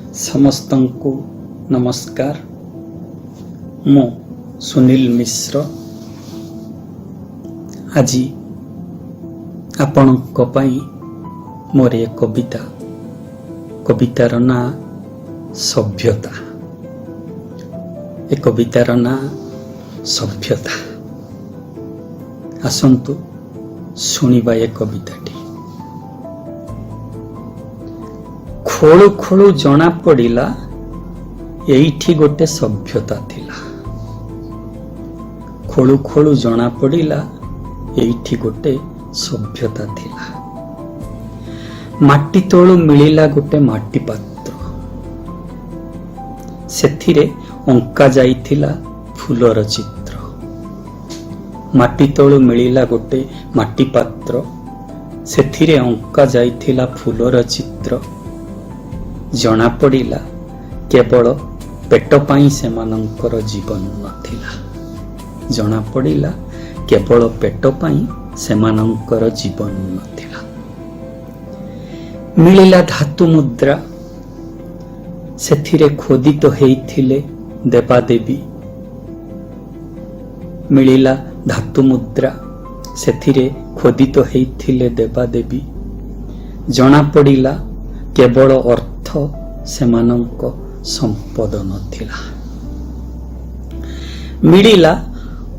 ସମସ୍ତଙ୍କୁ ନମସ୍କାର। ମୁଁ ସୁନୀଲ ମିଶ୍ର ଆଜି ଆପଣଙ୍କ ପାଇଁ ମୋର ଏ କବିତାର ନାଁ ସଭ୍ୟତା। ଏ କବିତାର ନାଁ ସଭ୍ୟତା। ଆସନ୍ତୁ ଶୁଣିବା ଏ କବିତାଟି। ଖୋଳୁ ଖୋଳୁ ଜଣା ପଡ଼ିଲା ଏଇଠି ଗୋଟେ ସଭ୍ୟତା ଥିଲା। ଖୋଳୁ ଖୋଳୁ ଜଣା ପଡ଼ିଲା ଏଇଠି ଗୋଟେ ସଭ୍ୟତା ଥିଲା। ମାଟି ତଳୁ ମିଳିଲା ଗୋଟେ ମାଟି ପାତ୍ର, ସେଥିରେ ଅଙ୍କା ଯାଇଥିଲା ଫୁଲର ଚିତ୍ର। ମାଟି ତଳୁ ମିଳିଲା ଗୋଟେ ମାଟି ପାତ୍ର, ସେଥିରେ ଅଙ୍କା ଯାଇଥିଲା ଫୁଲର ଚିତ୍ର। ଜଣା ପଡ଼ିଲା କେବଳ ପେଟ ପାଇଁ ସେମାନଙ୍କର ଜୀବନ ନଥିଲା। ଜଣା ପଡ଼ିଲା କେବଳ ପେଟ ପାଇଁ ସେମାନଙ୍କର ଜୀବନ ନଥିଲା। ମିଳିଲା ଧାତୁ ମୁଦ୍ରା, ସେଥିରେ ଖୋଦିତ ହେଇଥିଲେ ଦେବାଦେବୀ। ମିଳିଲା ଧାତୁ ମୁଦ୍ରା, ସେଥିରେ ଖୋଦିତ ହେଇଥିଲେ ଦେବାଦେବୀ। ଜଣା ପଡ଼ିଲା କେବଳ ଅର୍ଥ ସେମାନଙ୍କ ସମ୍ପଦ ନଥିଲା। ମିଳିଲା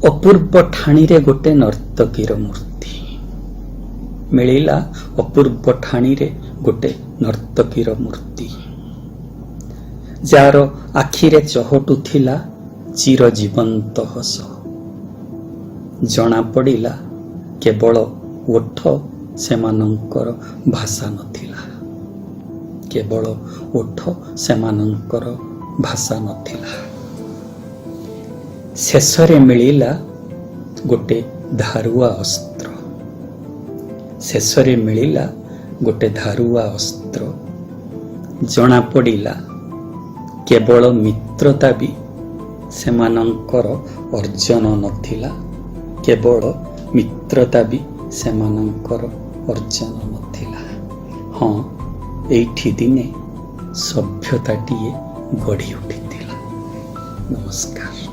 ଅପୂର୍ବ ଠାଣିରେ ଗୋଟେ ନର୍ତ୍ତକୀର ମୂର୍ତ୍ତି। ମିଳିଲା ଅପୂର୍ବ ଠାଣିରେ ଗୋଟେ ନର୍ତ୍ତକୀର ମୂର୍ତ୍ତି, ଯାହାର ଆଖିରେ ଚହଟୁଥିଲା ଚିରଜୀବନ୍ତ ହସ। ଜଣା ପଡ଼ିଲା କେବଳ ଓଠ ସେମାନଙ୍କର ଭାଷା ନଥିଲା। କେବଳ ଓଠ ସେମାନଙ୍କର ଭାଷା ନଥିଲା। ଶେଷରେ ମିଳିଲା ଗୋଟେ ଧାରୁଆ ଅସ୍ତ୍ର। ଶେଷରେ ମିଳିଲା ଗୋଟେ ଧାରୁଆ ଅସ୍ତ୍ର। ଜଣା ପଡ଼ିଲା କେବଳ ମିତ୍ରତା ବି ସେମାନଙ୍କର ଅର୍ଜନ ନଥିଲା। କେବଳ ମିତ୍ରତା ବି ସେମାନଙ୍କର ଅର୍ଜନ ନଥିଲା। ହଁ, ଏଇଠି ଦିନେ ସଭ୍ୟତାଟିଏ ଗଢ଼ି ଉଠିଥିଲା। ନମସ୍କାର।